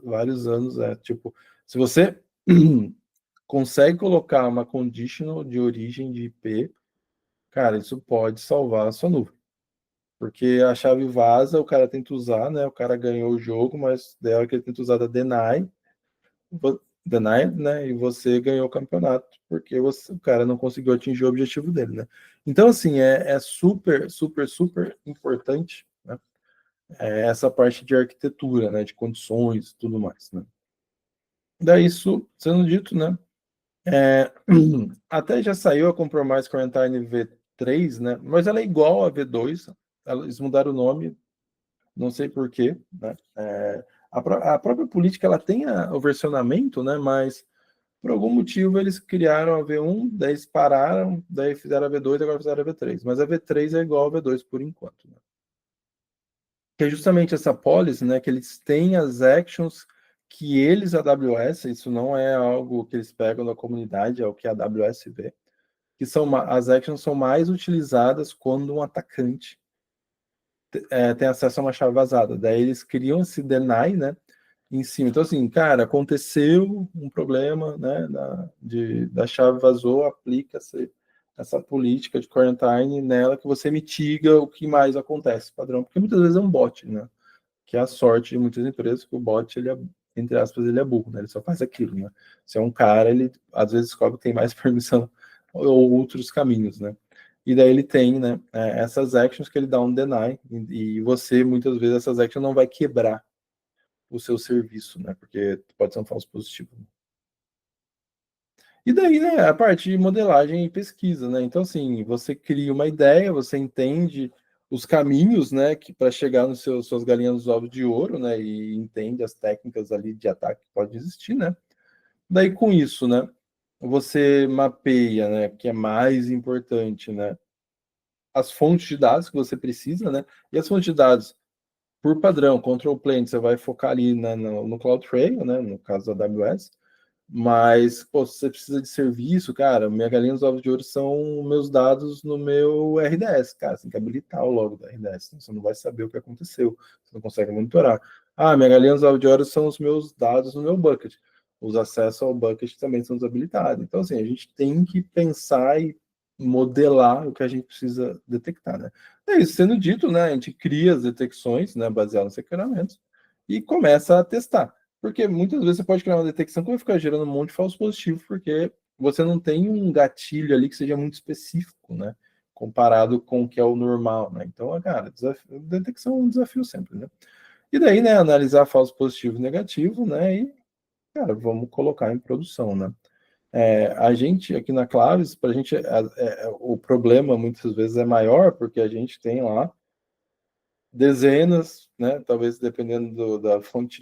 vários anos. Tipo, se você consegue colocar uma conditional de origem de IP, cara, isso pode salvar a sua nuvem. Porque a chave vaza, o cara tenta usar, né? O cara ganhou o jogo, mas daí a hora que ele tenta usar da deny, né? E você ganhou o campeonato, porque o cara não conseguiu atingir o objetivo dele, né? Então, assim, é super, super, super importante, né? Essa parte de arquitetura, né? De condições e tudo mais, né? Daí, isso sendo dito, né? Até já saiu a Compromise Quarantine V3, né? Mas ela é igual a V2. Eles mudaram o nome, não sei por quê, né? A própria política ela tem o versionamento, né? Mas por algum motivo eles criaram a V1, daí eles pararam, daí fizeram a V2 e agora fizeram a V3. Mas a V3 é igual a V2 por enquanto, né? Que é justamente essa policy, né? Que eles têm as actions que eles, a AWS, isso não é algo que eles pegam da comunidade, é o que a AWS vê, que são as actions são mais utilizadas quando um atacante tem acesso a uma chave vazada. Daí eles criam esse deny, né, em cima. Então, assim, cara, aconteceu um problema, né, da chave vazou, aplica essa política de quarantine nela que você mitiga o que mais acontece, padrão. Porque muitas vezes é um bot, né, que é a sorte de muitas empresas, que o bot, ele é, entre aspas, ele é burro, né, ele só faz aquilo, né. Se é um cara, ele às vezes descobre que tem mais permissão ou outros caminhos, né. E daí ele tem, né, essas actions que ele dá um deny, e você, muitas vezes, essas actions não vai quebrar o seu serviço, né, porque pode ser um falso positivo. E daí, né, a parte de modelagem e pesquisa, né, então, assim, você cria uma ideia, você entende os caminhos, né, que para chegar nos suas galinhas dos ovos de ouro, né, e entende as técnicas ali de ataque que pode existir, né. Daí, com isso, né, você mapeia, né, que é mais importante, né, as fontes de dados que você precisa, né? E as fontes de dados, por padrão, control plane, você vai focar ali no CloudTrail, né? No caso da AWS. Mas, pô, se você precisa de serviço, cara, minha galinha dos ovos de ouro são meus dados no meu RDS, cara. Você tem que habilitar o logo do RDS, senão você não vai saber o que aconteceu, você não consegue monitorar. Ah, minha galinha dos ovos de ouro são os meus dados no meu bucket. Os acessos ao bucket também são desabilitados. Então, assim, a gente tem que pensar e modelar o que a gente precisa detectar, né? É isso sendo dito, né? A gente cria as detecções, né, baseadas nos requerimentos e começa a testar. Porque muitas vezes você pode criar uma detecção que vai ficar gerando um monte de falso positivo, porque você não tem um gatilho ali que seja muito específico, né? Comparado com o que é o normal, né? Então, cara, detecção é um desafio sempre, né? E daí, né, analisar falso positivo e negativo, né? E, cara, vamos colocar em produção, né? A gente aqui na Claves, para a gente, o problema muitas vezes é maior, porque a gente tem lá dezenas, né, talvez dependendo da fonte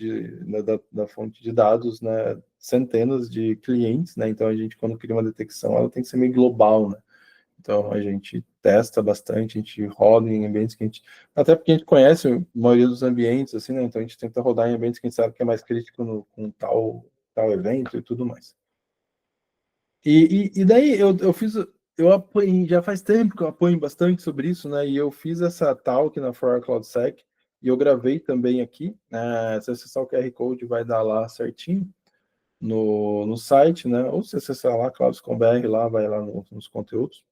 da fonte de dados, né, centenas de clientes, né, então a gente quando cria uma detecção, ela tem que ser meio global, né, então a gente testa bastante, a gente roda em ambientes que a gente, até porque a gente conhece a maioria dos ambientes, assim, né, então a gente tenta rodar em ambientes que a gente sabe que é mais crítico com tal evento e tudo mais. E daí eu fiz, eu apanhei, já faz tempo que eu apanho bastante sobre isso, né? E eu fiz essa talk na For CloudSec e eu gravei também aqui. Se acessar o QR Code vai dar lá certinho no site, né? Ou se acessar lá, Clouds.com.br, lá vai lá nos conteúdos.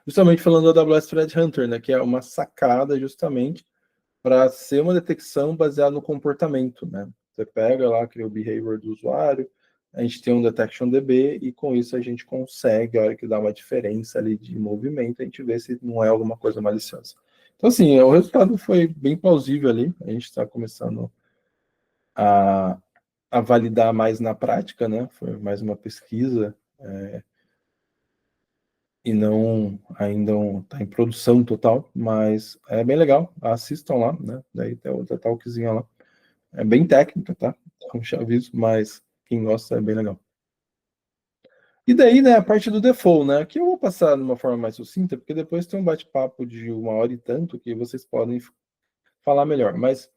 Justamente falando da AWS Threat Hunter, né? Que é uma sacada justamente para ser uma detecção baseada no comportamento, né? Você pega lá, cria o behavior do usuário, a gente tem um Detection DB e com isso a gente consegue, a hora que dá uma diferença ali de movimento, a gente vê se não é alguma coisa maliciosa. Então, assim, o resultado foi bem plausível ali, a gente está começando a, a validar mais na prática, né? Foi mais uma pesquisa, e não ainda está em produção total, mas é bem legal, assistam lá, né? Daí tem outra talkzinha lá. É bem técnica, tá? Então, já aviso, mas quem gosta é bem legal. E daí, né, a parte do default, né? Aqui eu vou passar de uma forma mais sucinta, porque depois tem um bate-papo de 1 hora e tanto que vocês podem falar melhor. Mas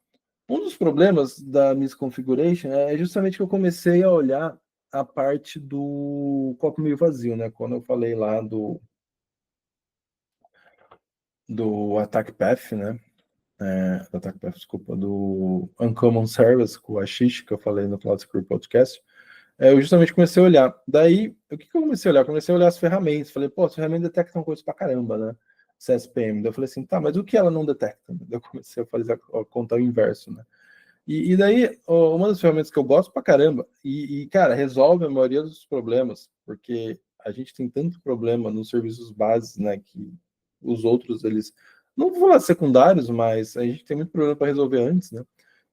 um dos problemas da misconfiguration é justamente que eu comecei a olhar a parte do copo meio vazio, né? Quando eu falei lá do Attack Path, né? Do Attack Path, desculpa, do Uncommon Service, com a Ashish, que eu falei no Cloud Security Podcast. Eu justamente comecei a olhar. Daí, o que eu comecei a olhar? Comecei a olhar as ferramentas. Falei, pô, as ferramentas detectam coisas pra caramba, né? CSPM. Daí eu falei assim, tá, mas o que ela não detecta? Daí eu comecei a fazer a conta o inverso, né? E daí, uma das ferramentas que eu gosto pra caramba, cara, resolve a maioria dos problemas, porque a gente tem tanto problema nos serviços bases, né, que os outros, eles, não vou falar secundários, mas a gente tem muito problema para resolver antes, né?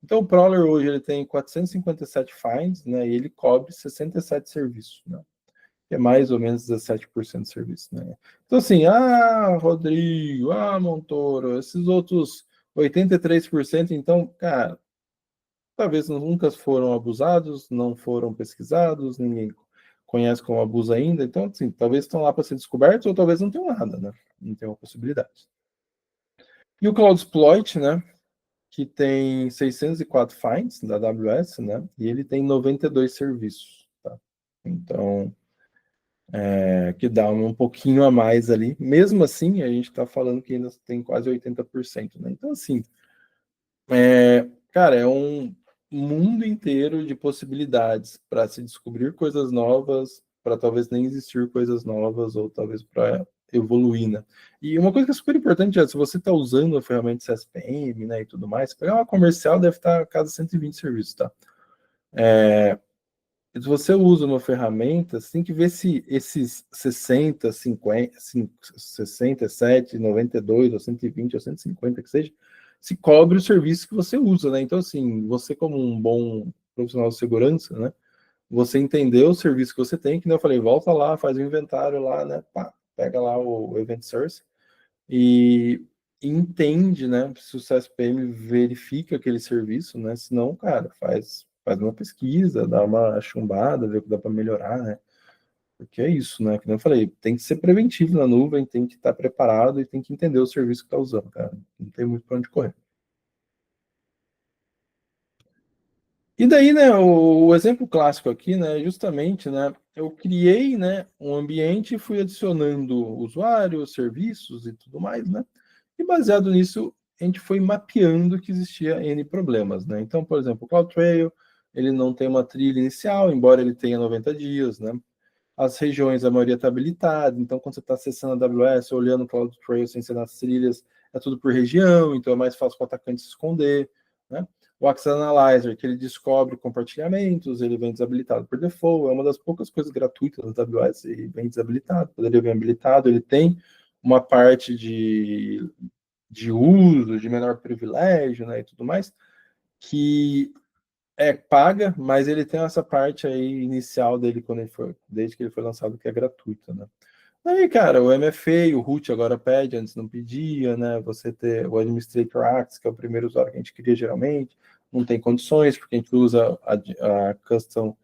Então, o Prowler hoje ele tem 457 finds, né, e ele cobre 67 serviços, né? Que é mais ou menos 17% de serviço, né? Então, assim, Rodrigo, Montoro, esses outros 83%, então, cara, talvez nunca foram abusados, não foram pesquisados, ninguém conhece como abuso ainda, então, assim, talvez estão lá para ser descobertos, ou talvez não tenham nada, né? Não tem uma possibilidade. E o Cloud Exploit, né? Que tem 604 finds da AWS, né? E ele tem 92 serviços, tá? Então, que dá um pouquinho a mais ali. Mesmo assim, a gente está falando que ainda tem quase 80%, né? Então, assim, cara, é um mundo inteiro de possibilidades para se descobrir coisas novas, para talvez nem existir coisas novas, ou talvez para evoluir, né? E uma coisa que é super importante é, se você está usando a ferramenta CSPM, né, e tudo mais, pegar uma comercial deve estar a cada 120 serviços, tá? Se você usa uma ferramenta, você tem que ver se esses 60, 50, 67, 92, ou 120, ou 150, que seja, se cobre o serviço que você usa, né? Então, assim, você como um bom profissional de segurança, né? Você entendeu o serviço que você tem, que nem eu falei, volta lá, faz o inventário lá, né? Pá, pega lá o Event Source e entende, né? Se o CSPM verifica aquele serviço, né? Se não, cara, faz uma pesquisa, dá uma chumbada, vê o que dá para melhorar, né? Porque é isso, né? Como eu falei, tem que ser preventivo na nuvem, tem que estar preparado e tem que entender o serviço que está usando, cara. Não tem muito para onde correr. E daí, né, o exemplo clássico aqui, né, justamente, né, eu criei, né, um ambiente e fui adicionando usuários, serviços e tudo mais, né, e baseado nisso, a gente foi mapeando que existia N problemas, né, então, por exemplo, o CloudTrail, ele não tem uma trilha inicial, embora ele tenha 90 dias, né, as regiões, a maioria está habilitada, então quando você está acessando a AWS, olhando o CloudTrail sem ser nas trilhas, é tudo por região, então é mais fácil para o atacante se esconder, né? O Access Analyzer, que ele descobre compartilhamentos, ele vem desabilitado por default, é uma das poucas coisas gratuitas da AWS, ele vem desabilitado, poderia vir habilitado, ele tem uma parte de uso, de menor privilégio, né, e tudo mais, que paga, mas ele tem essa parte aí inicial dele quando ele foi, desde que ele foi lançado, que é gratuita, né? Aí, cara, o MFA, o root agora pede, antes não pedia, né? Você ter o Administrator Access, que é o primeiro usuário que a gente cria geralmente, não tem condições, porque a gente usa a custom,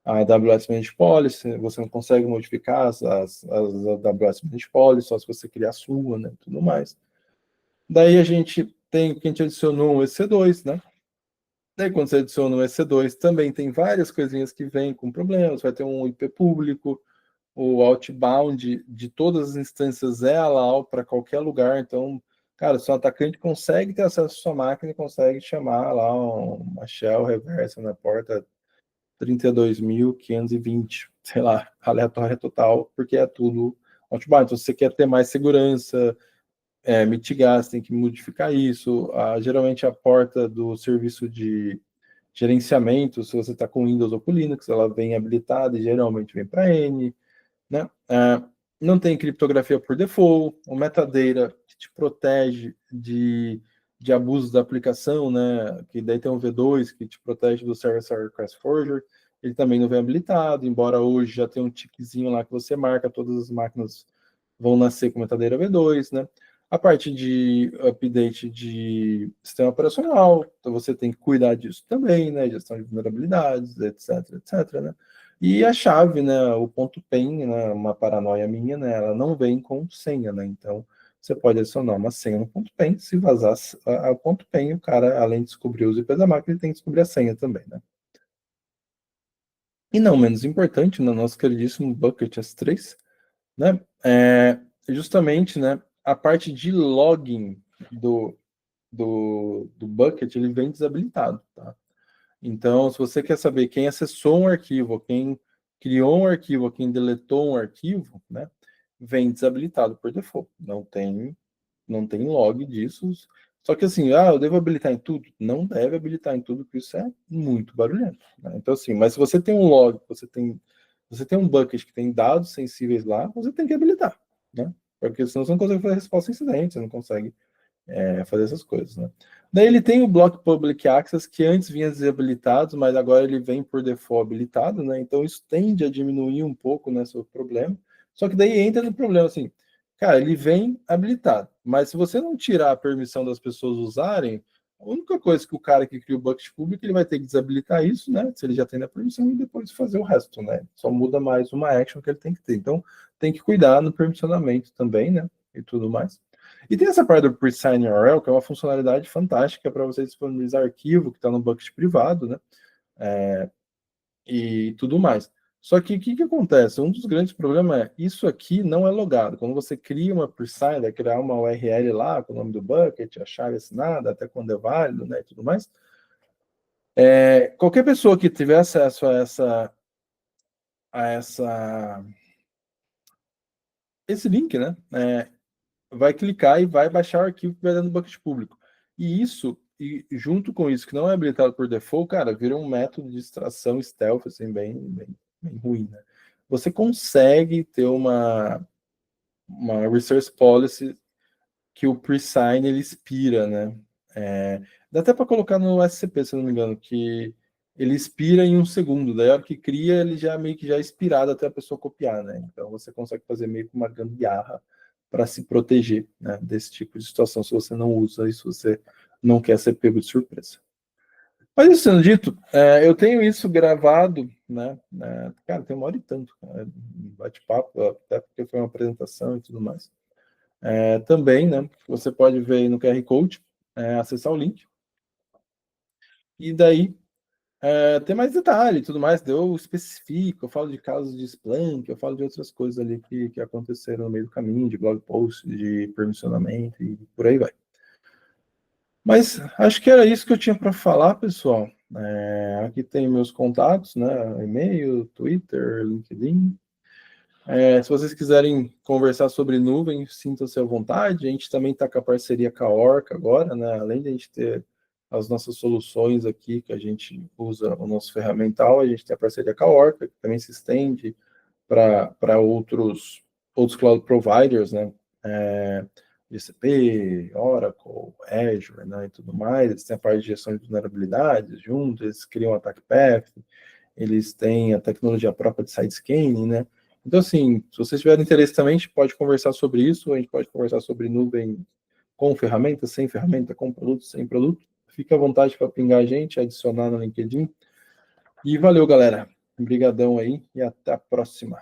a AWS Managed Policy, você não consegue modificar as AWS Managed Policy, só se você criar a sua, né? Tudo mais. Daí a gente tem, que a gente adicionou um EC2, né? Daí, quando você adiciona o EC2, também tem várias coisinhas que vêm com problemas. Vai ter um IP público, o outbound de todas as instâncias é allow para qualquer lugar. Então, cara, se o atacante consegue ter acesso à sua máquina, consegue chamar lá uma shell reversa na porta 32.520, sei lá, aleatória total, porque é tudo outbound. Então, se você quer ter mais segurança, mitigar, você tem que modificar isso. Geralmente a porta do serviço de gerenciamento, se você está com Windows ou com Linux, ela vem habilitada e geralmente vem para N, né? Não tem criptografia por default, o metadata que te protege de abuso da aplicação, né? Que daí tem um V2 que te protege do Server-Side Request Forgery, ele também não vem habilitado, embora hoje já tenha um tiquezinho lá que você marca, todas as máquinas vão nascer com metadata V2, né? A parte de update de sistema operacional, então você tem que cuidar disso também, né? Gestão de vulnerabilidades, etc, etc, né? E a chave, né? O ponto PEN, né? Uma paranoia minha, né? Ela não vem com senha, né? Então, você pode adicionar uma senha no ponto PEN, se vazar a ponto PEN, o cara, além de descobrir os IPs da máquina, ele tem que descobrir a senha também, né? E não menos importante, no nosso queridíssimo Bucket S3, né? Justamente, né? A parte de login do Bucket, ele vem desabilitado, tá? Então, se você quer saber quem acessou um arquivo, quem criou um arquivo, quem deletou um arquivo, né? Vem desabilitado por default. Não tem log disso. Só que assim, eu devo habilitar em tudo? Não deve habilitar em tudo, porque isso é muito barulhento, né? Então, assim, mas se você tem um log, você tem um bucket que tem dados sensíveis lá, você tem que habilitar, né? Porque senão você não consegue fazer resposta a incidente, você não consegue fazer essas coisas, né? Daí ele tem o Block Public Access, que antes vinha desabilitado, mas agora ele vem por default habilitado, né? Então isso tende a diminuir um pouco, né, seu problema. Só que daí entra no problema, assim, cara, ele vem habilitado, mas se você não tirar a permissão das pessoas usarem, a única coisa que o cara que cria o bucket público, ele vai ter que desabilitar isso, né? Se ele já tem a permissão, e depois fazer o resto, né? Só muda mais uma action que ele tem que ter. Então, tem que cuidar no permissionamento também, né? E tudo mais. E tem essa parte do Pre-Sign URL, que é uma funcionalidade fantástica para você disponibilizar arquivo que está no bucket privado, né? E tudo mais. Só que o que acontece? Um dos grandes problemas é isso aqui não é logado. Quando você cria uma pre-sign, vai criar uma URL lá com o nome do bucket, a chave assinada, até quando é válido, né, e tudo mais. Qualquer pessoa que tiver acesso a esse link, né, vai clicar e vai baixar o arquivo que vai dentro do bucket público. E junto com isso, que não é habilitado por default, cara, vira um método de extração stealth, assim, bem ruim, né? Você consegue ter uma resource policy que o pre-sign ele expira, né? Dá até para colocar no SCP, se eu não me engano, que ele expira em 1 segundo. Daí a hora que cria, ele já meio que já é expirado até a pessoa copiar, né? Então você consegue fazer meio que uma gambiarra para se proteger, né, desse tipo de situação, se você não usa e se você não quer ser pego de surpresa. Mas isso sendo dito, eu tenho isso gravado, né? Cara, tem 1 hora e tanto, bate-papo, até porque foi uma apresentação e tudo mais. Também, né? Você pode ver aí no QR Code, acessar o link. E daí tem mais detalhe e tudo mais. Eu especifico, eu falo de casos de Splunk, eu falo de outras coisas ali que aconteceram no meio do caminho, de blog post, de permissionamento e por aí vai. Mas acho que era isso que eu tinha para falar, pessoal. Aqui tem meus contatos, né? E-mail, Twitter, LinkedIn. Se vocês quiserem conversar sobre nuvem, sintam-se à vontade. A gente também está com a parceria com a Orca agora, né? Além de a gente ter as nossas soluções aqui, que a gente usa o nosso ferramental, a gente tem a parceria com a Orca, que também se estende para outros cloud providers, né? GCP, Oracle, Azure, né? E tudo mais. Eles têm a parte de gestão de vulnerabilidades junto, eles criam Attack Path, eles têm a tecnologia própria de side scanning, né? Então, assim, se vocês tiverem interesse também, a gente pode conversar sobre isso, a gente pode conversar sobre nuvem com ferramenta, sem ferramenta, com produto, sem produto. Fica à vontade para pingar a gente, adicionar no LinkedIn. E valeu, galera. Obrigadão aí e até a próxima.